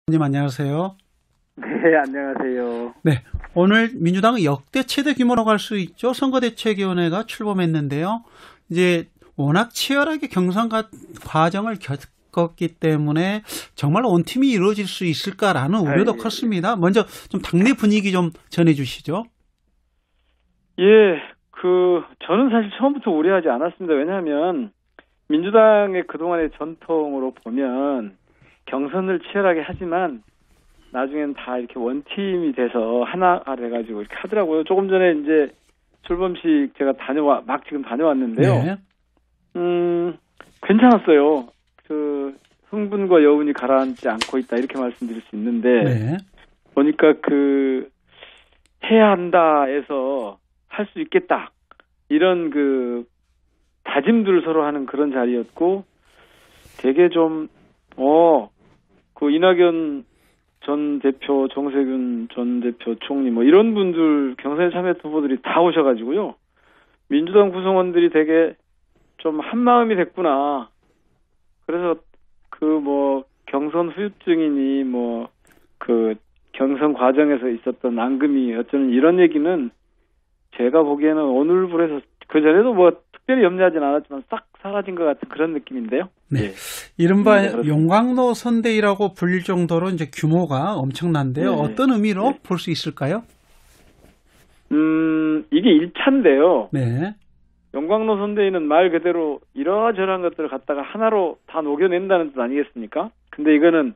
님 안녕하세요. 네, 안녕하세요. 네, 오늘 민주당은 역대 최대 규모로 갈 수 있죠. 선거대책위원회가 출범했는데요. 이제 워낙 치열하게 경선 과정을 겪었기 때문에 정말 온팀이 이루어질 수 있을까라는 우려도 컸습니다. 먼저 좀 당내 분위기 좀 전해주시죠. 예, 저는 사실 처음부터 우려하지 않았습니다. 왜냐하면 민주당의 그동안의 전통으로 보면 경선을 치열하게 하지만 나중엔 다 이렇게 원팀이 돼서 하나가 돼가지고 이렇게 하더라고요. 조금 전에 이제 출범식 제가 지금 다녀왔는데요. 네. 괜찮았어요. 흥분과 여운이 가라앉지 않고 있다 이렇게 말씀드릴 수 있는데 네. 보니까 해야 한다에서 할 수 있겠다 이런 다짐들을 서로 하는 그런 자리였고 되게 좀 이낙연 전 대표, 정세균 전 대표 총리 이런 분들 경선에 참여했던 후보들이 다 오셔가지고요. 민주당 구성원들이 되게 좀 한마음이 됐구나. 그래서 경선 후유증이니 경선 과정에서 있었던 앙금이 어쩌는 이런 얘기는 제가 보기에는 오늘부로 해서 그전에도 특별히 염려하진 않았지만 싹 사라진 것 같은 그런 느낌인데요. 네. 예. 이른바 용광로 선대위라고 불릴 정도로 이제 규모가 엄청난데요. 네. 어떤 의미로 네. 볼 수 있을까요? 이게 1차인데요. 네. 용광로 선대위는 말 그대로 이러저러한 것들을 갖다가 하나로 다 녹여낸다는 뜻 아니겠습니까? 근데 이거는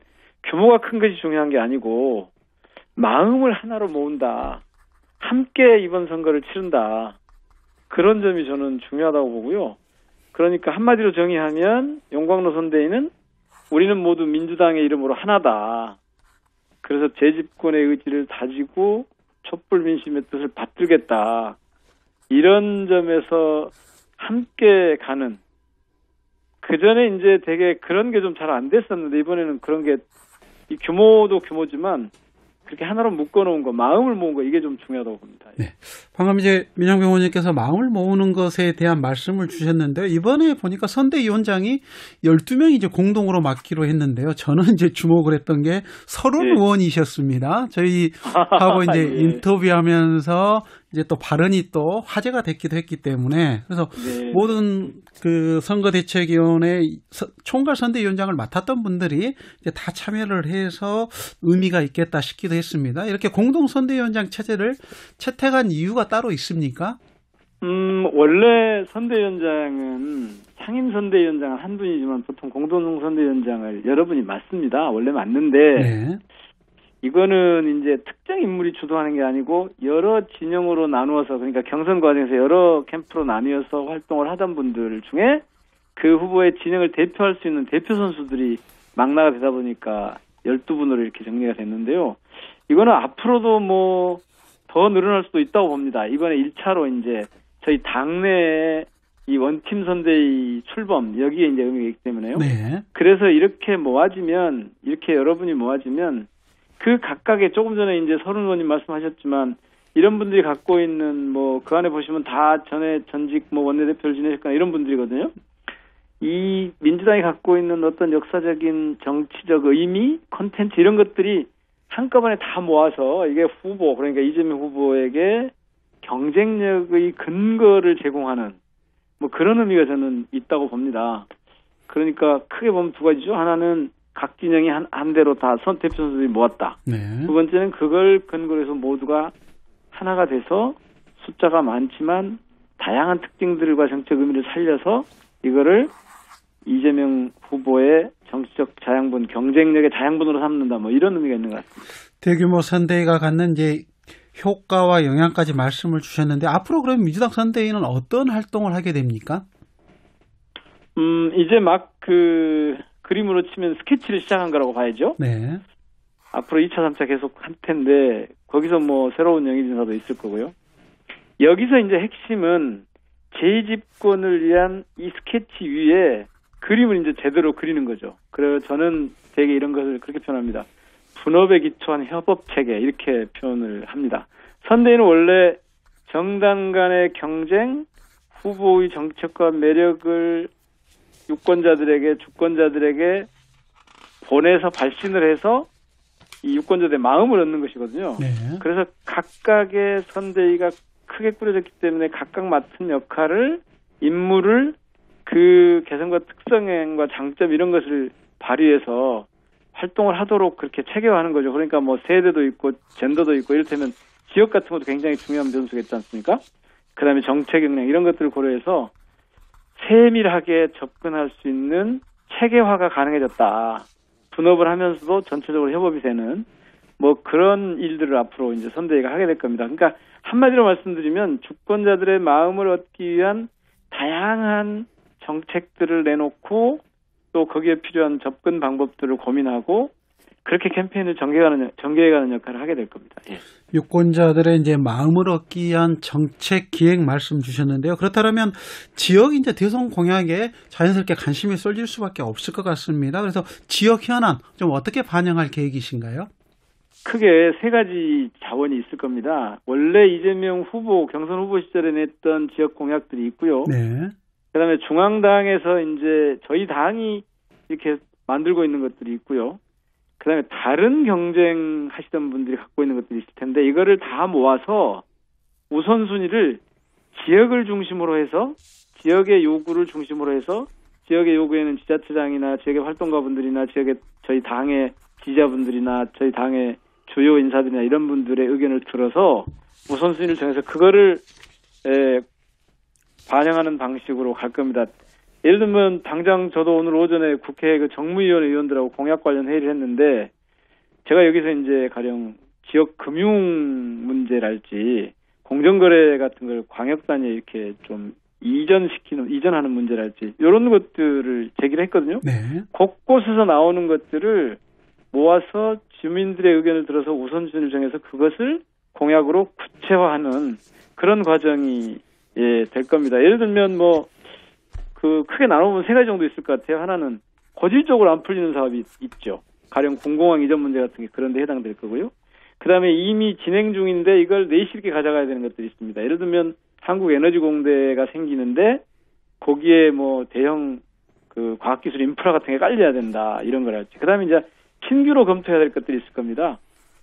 규모가 큰 것이 중요한 게 아니고 마음을 하나로 모은다. 함께 이번 선거를 치른다. 그런 점이 저는 중요하다고 보고요. 그러니까 한마디로 정의하면 용광로 선대위는 우리는 모두 민주당의 이름으로 하나다. 그래서 재집권의 의지를 다지고 촛불 민심의 뜻을 받들겠다. 이런 점에서 함께 가는. 그전에 이제 되게 그런 게 좀 잘 안 됐었는데 이번에는 그런 게 이 규모도 규모지만 그렇게 하나로 묶어놓은 거, 마음을 모은 거 이게 좀 중요하다고 봅니다. 네. 방금 이제 민정병 의원님께서 마음을 모으는 것에 대한 말씀을 주셨는데요. 이번에 보니까 선대위원장이 12명이 이제 공동으로 맡기로 했는데요. 저는 이제 주목을 했던 게 서른 네. 의원이셨습니다. 저희하고 이제 예. 인터뷰하면서 이제 또 발언이 또 화제가 됐기도 했기 때문에 그래서 네. 모든 선거대책위원회 총괄 선대위원장을 맡았던 분들이 이제 다 참여를 해서 의미가 있겠다 싶기도 했습니다. 이렇게 공동 선대위원장 체제를 채택한 이유가 따로 있습니까? 원래 선대위원장은 상임 선대위원장은 한 분이지만 보통 공동 선대위원장을 여러 분이 맡습니다. 원래 맞는데 네. 이거는 이제 특정 인물이 주도하는 게 아니고 여러 진영으로 나누어서 그러니까 경선 과정에서 여러 캠프로 나뉘어서 활동을 하던 분들 중에 그 후보의 진영을 대표할 수 있는 대표 선수들이 망라가 되다 보니까 12분으로 이렇게 정리가 됐는데요. 이거는 앞으로도 더 늘어날 수도 있다고 봅니다. 이번에 1차로 이제 저희 당내에 이 원팀 선대위 출범 여기에 이제 의미가 있기 때문에요. 네. 그래서 이렇게 여러분이 모아지면 그 각각의 조금 전에 이제 서른 의원님 말씀하셨지만 이런 분들이 갖고 있는 그 안에 보시면 다 전직 원내대표를 지내셨거나 이런 분들이거든요. 이 민주당이 갖고 있는 어떤 역사적인 정치적 의미, 콘텐츠 이런 것들이 한꺼번에 다 모아서 이게 그러니까 이재명 후보에게 경쟁력의 근거를 제공하는 그런 의미가 저는 있다고 봅니다. 그러니까 크게 보면 두 가지죠. 하나는 각 진영이 한 대로 다 대표 선수들이 모았다. 네. 두 번째는 그걸 근거로 해서 모두가 하나가 돼서 숫자가 많지만 다양한 특징들과 정책 의미를 살려서 이거를 이재명 후보의 정치적 자양분, 경쟁력의 자양분으로 삼는다. 이런 의미가 있는 것 같습니다. 대규모 선대위가 갖는 이제 효과와 영향까지 말씀을 주셨는데 앞으로 그럼 민주당 선대위는 어떤 활동을 하게 됩니까? 이제 그림으로 치면 스케치를 시작한 거라고 봐야죠. 네. 앞으로 2차, 3차 계속 할 텐데 거기서 새로운 영입인사도 있을 거고요. 여기서 이제 핵심은 재집권을 위한 이 스케치 위에 그림을 이제 제대로 그리는 거죠. 그래서 저는 되게 이런 것을 그렇게 표현합니다. 분업에 기초한 협업 체계 이렇게 표현을 합니다. 선대위는 원래 정당 간의 경쟁, 후보의 정책과 매력을 유권자들에게, 주권자들에게 보내서 발신을 해서 이 유권자들의 마음을 얻는 것이거든요. 네. 그래서 각각의 선대위가 크게 꾸려졌기 때문에 각각 맡은 역할을 인물을 그 개성과 특성과 장점 이런 것을 발휘해서 활동을 하도록 그렇게 체계화하는 거죠. 그러니까 뭐 세대도 있고 젠더도 있고 이를테면 지역 같은 것도 굉장히 중요한 변수겠지 않습니까? 그다음에 정책 역량 이런 것들을 고려해서 세밀하게 접근할 수 있는 체계화가 가능해졌다. 분업을 하면서도 전체적으로 협업이 되는 뭐 그런 일들을 앞으로 이제 선대위가 하게 될 겁니다. 그러니까 한마디로 말씀드리면 주권자들의 마음을 얻기 위한 다양한 정책들을 내놓고 또 거기에 필요한 접근 방법들을 고민하고 그렇게 캠페인을 전개해가는 역할을 하게 될 겁니다. 예. 유권자들의 이제 마음을 얻기 위한 정책 기획 말씀 주셨는데요. 그렇다면 지역 이제 대선 공약에 자연스럽게 관심이 쏠릴 수밖에 없을 것 같습니다. 그래서 지역 현안 좀 어떻게 반영할 계획이신가요? 크게 세 가지 자원이 있을 겁니다. 원래 이재명 후보 경선 후보 시절에 냈던 지역 공약들이 있고요. 네. 그다음에 중앙당에서 이제 저희 당이 이렇게 만들고 있는 것들이 있고요. 그다음에 다른 경쟁하시던 분들이 갖고 있는 것들이 있을 텐데 이거를 다 모아서 우선순위를 지역을 중심으로 해서 지역의 요구를 중심으로 해서 지역의 요구에는 지자체장이나 지역의 활동가분들이나 지역의 저희 당의 지지자분들이나 저희 당의 주요 인사들이나 이런 분들의 의견을 들어서 우선순위를 정해서 그거를 반영하는 방식으로 갈 겁니다. 예를 들면 당장 저도 오늘 오전에 국회 그 정무위원회 의원들하고 공약 관련 회의를 했는데 제가 여기서 이제 가령 지역 금융 문제랄지 공정거래 같은 걸 광역 단위에 이렇게 좀 이전하는 문제랄지 이런 것들을 제기를 했거든요. 네. 곳곳에서 나오는 것들을 모아서 주민들의 의견을 들어서 우선순위를 정해서 그것을 공약으로 구체화하는 그런 과정이 될 겁니다. 예를 들면 크게 나눠보면 세 가지 정도 있을 것 같아요. 하나는 고질적으로 안 풀리는 사업이 있죠. 가령 공공항 이전 문제 같은 게 그런 데 해당될 거고요. 그 다음에 이미 진행 중인데 이걸 내실 있게 가져가야 되는 것들이 있습니다. 예를 들면 한국에너지공대가 생기는데 거기에 대형 과학기술 인프라 같은 게 깔려야 된다. 이런 걸 할지. 그 다음에 이제 신규로 검토해야 될 것들이 있을 겁니다.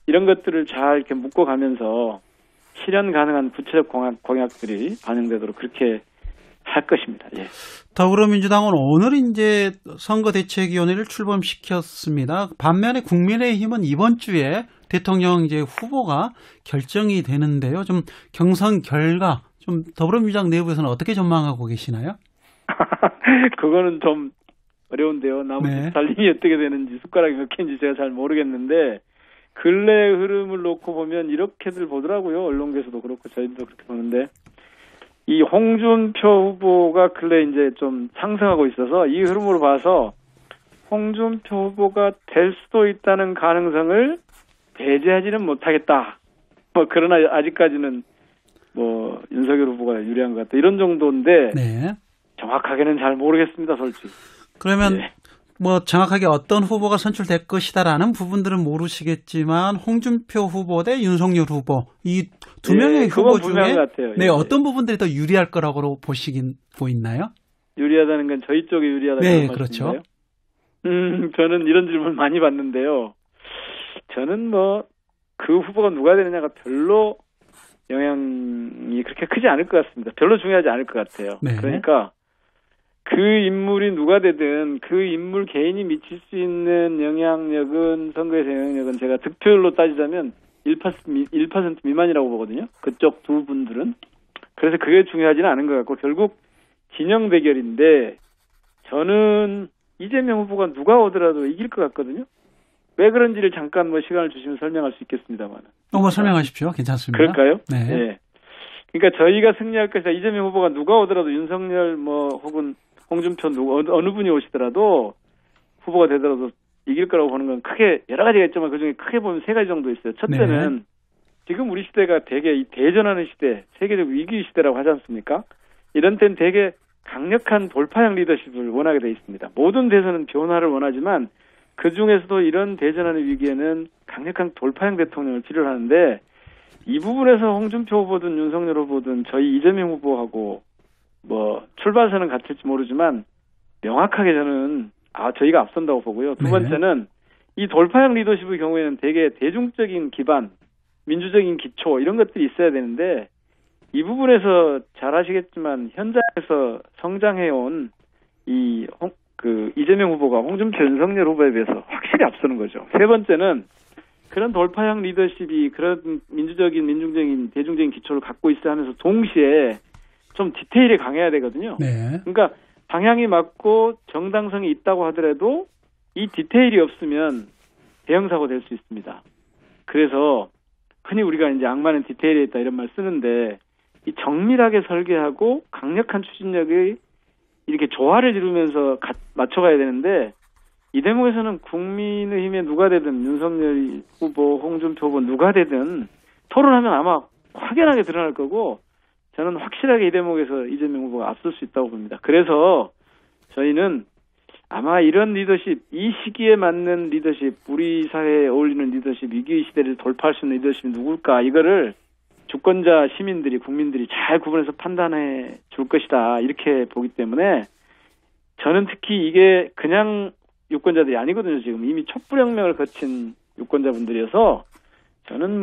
이런 것들을 잘 이렇게 묶어가면서 실현 가능한 구체적 공약들이 반영되도록 그렇게 할 것입니다. 예. 더불어민주당은 오늘 이제 선거대책위원회를 출범시켰습니다. 반면에 국민의힘은 이번 주에 대통령 이제 후보가 결정이 되는데요. 좀 경선 결과 좀 더불어민주당 내부에서는 어떻게 전망하고 계시나요? 그거는 좀 어려운데요. 나머지 달림이 어떻게 되는지 숟가락이 몇 개인지 제가 잘 모르겠는데 근래 흐름을 놓고 보면 이렇게들 보더라고요. 언론계에서도 그렇고 저희도 그렇게 보는데 이 홍준표 후보가 근래 이제 좀 상승하고 있어서 이 흐름으로 봐서 홍준표 후보가 될 수도 있다는 가능성을 배제하지는 못하겠다. 그러나 아직까지는 윤석열 후보가 유리한 것 같다. 이런 정도인데 네. 정확하게는 잘 모르겠습니다, 솔직히. 그러면 정확하게 어떤 후보가 선출될 것이다라는 부분들은 모르시겠지만 홍준표 후보 대 윤석열 후보 이 두 명의 후보 중에 어떤 부분들이 더 유리할 거라고 보시고 있나요? 유리하다는 건 저희 쪽이 유리하다는 말씀인가요? 그렇죠. 저는 이런 질문 많이 받는데요. 저는 그 후보가 누가 되느냐가 별로 영향이 그렇게 크지 않을 것 같습니다. 별로 중요하지 않을 것 같아요. 네. 그러니까 그 인물이 누가 되든 그 인물 개인이 미칠 수 있는 영향력은 선거에서 영향력은 제가 득표율로 따지자면 1% 미만이라고 보거든요. 그쪽 두 분들은. 그래서 그게 중요하지는 않은 것 같고 결국 진영 대결인데 저는 이재명 후보가 누가 오더라도 이길 것 같거든요. 왜 그런지를 잠깐 시간을 주시면 설명할 수 있겠습니다만. 설명하십시오. 괜찮습니다. 그럴까요? 네. 그러니까 저희가 승리할 것이다. 이재명 후보가 누가 오더라도 윤석열 혹은 홍준표 어느 분이 오시더라도 후보가 되더라도 이길 거라고 보는 건 크게 여러 가지가 있지만 그중에 크게 보면 세 가지 정도 있어요. 첫째는 지금 우리 시대가 되게 이 대전하는 시대, 세계적 위기 시대라고 하지 않습니까? 이런 때는 되게 강력한 돌파형 리더십을 원하게 돼 있습니다. 모든 대선은 변화를 원하지만 그중에서도 이런 대전하는 위기에는 강력한 돌파형 대통령을 필요로 하는데 이 부분에서 홍준표 후보든 윤석열 후보든 저희 이재명 후보하고 출발선은 같을지 모르지만 명확하게 저는 저희가 앞선다고 보고요. 두 번째는 이 돌파형 리더십의 경우에는 되게 대중적인 기반, 민주적인 기초 이런 것들이 있어야 되는데 이 부분에서 잘 아시겠지만 현장에서 성장해온 이재명 후보가 홍준표, 윤석열 후보에 비해서 확실히 앞서는 거죠. 세 번째는 그런 돌파형 리더십이 그런 민중적인 대중적인 기초를 갖고 있어야 하면서 동시에 좀 디테일이 강해야 되거든요. 네. 그러니까 방향이 맞고 정당성이 있다고 하더라도 이 디테일이 없으면 대형 사고 될 수 있습니다. 그래서 흔히 우리가 이제 악마는 디테일에 있다 이런 말 쓰는데 이 정밀하게 설계하고 강력한 추진력이 이렇게 조화를 이루면서 맞춰가야 되는데 이 대목에서는 국민의힘에 누가 되든 윤석열 후보, 홍준표 후보 누가 되든 토론하면 아마 확연하게 드러날 거고 저는 확실하게 이 대목에서 이재명 후보가 앞설 수 있다고 봅니다. 그래서 저희는 아마 이런 리더십, 이 시기에 맞는 리더십, 우리 사회에 어울리는 리더십, 위기 시대를 돌파할 수 있는 리더십이 누굴까 이거를 주권자 시민들이 국민들이 잘 구분해서 판단해 줄 것이다 이렇게 보기 때문에 저는 특히 이게 그냥 유권자들이 아니거든요. 지금 이미 촛불혁명을 거친 유권자분들이어서 저는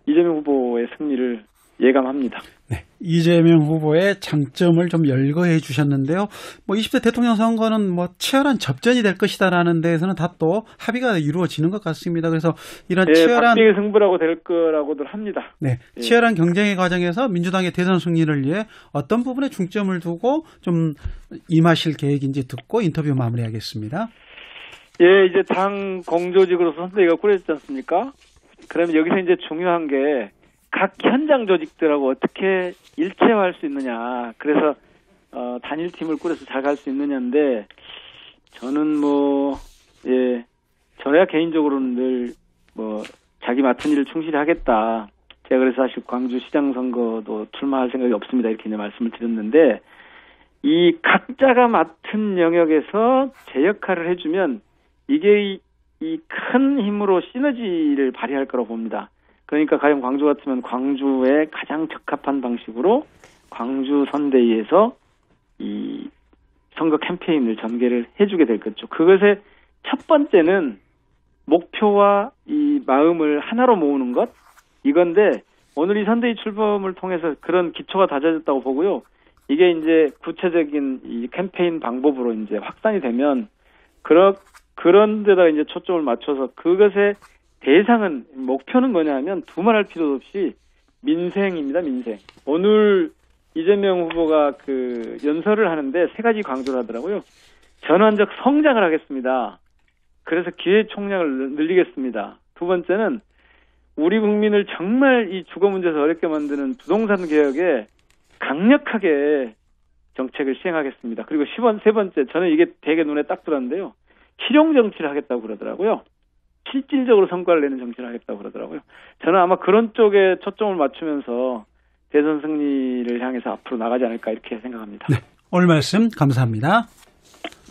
이재명 후보의 승리를 예감합니다. 네, 이재명 후보의 장점을 좀 열거해 주셨는데요. 20대 대통령 선거는 치열한 접전이 될 것이다라는 데에서는 다 또 합의가 이루어지는 것 같습니다. 그래서 이런 치열한 박빙의 승부라고 될 거라고들 합니다. 네, 치열한 경쟁의 과정에서 민주당의 대선 승리를 위해 어떤 부분에 중점을 두고 좀 임하실 계획인지 듣고 인터뷰 마무리하겠습니다. 예, 이제 당 공조직으로서 선대위가 꾸려졌지 않습니까? 그러면 여기서 이제 중요한 게 각 현장 조직들하고 어떻게 일체화할 수 있느냐. 그래서 단일팀을 꾸려서 잘 갈 수 있느냐인데 저는 저야 개인적으로는 늘 자기 맡은 일을 충실히 하겠다. 제가 그래서 사실 광주시장 선거도 출마할 생각이 없습니다. 이렇게 이제 말씀을 드렸는데 이 각자가 맡은 영역에서 제 역할을 해주면 이게 이 큰 힘으로 시너지를 발휘할 거라고 봅니다. 그러니까 가령 광주 같으면 광주에 가장 적합한 방식으로 광주 선대위에서 이 선거 캠페인을 전개를 해주게 될 거죠. 그것의 첫 번째는 목표와 이 마음을 하나로 모으는 것 이건데 오늘 이 선대위 출범을 통해서 그런 기초가 다져졌다고 보고요. 이게 이제 구체적인 이 캠페인 방법으로 이제 확산이 되면 그런 데다가 이제 초점을 맞춰서 그것의 대상은 목표는 뭐냐면 두말할 필요도 없이 민생입니다. 민생. 오늘 이재명 후보가 연설을 하는데 세 가지 강조를 하더라고요. 전환적 성장을 하겠습니다. 그래서 기회 총량을 늘리겠습니다. 두 번째는 우리 국민을 정말 이 주거 문제에서 어렵게 만드는 부동산 개혁에 강력하게 정책을 시행하겠습니다. 그리고 세 번째, 저는 이게 되게 눈에 딱 들었는데요. 실용 정치를 하겠다고 그러더라고요. 실질적으로 성과를 내는 정치를 하겠다고 그러더라고요. 저는 아마 그런 쪽에 초점을 맞추면서 대선 승리를 향해서 앞으로 나가지 않을까 이렇게 생각합니다. 네, 오늘 말씀 감사합니다.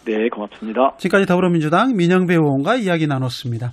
네, 고맙습니다. 지금까지 더불어민주당 민영배 의원과 이야기 나눴습니다.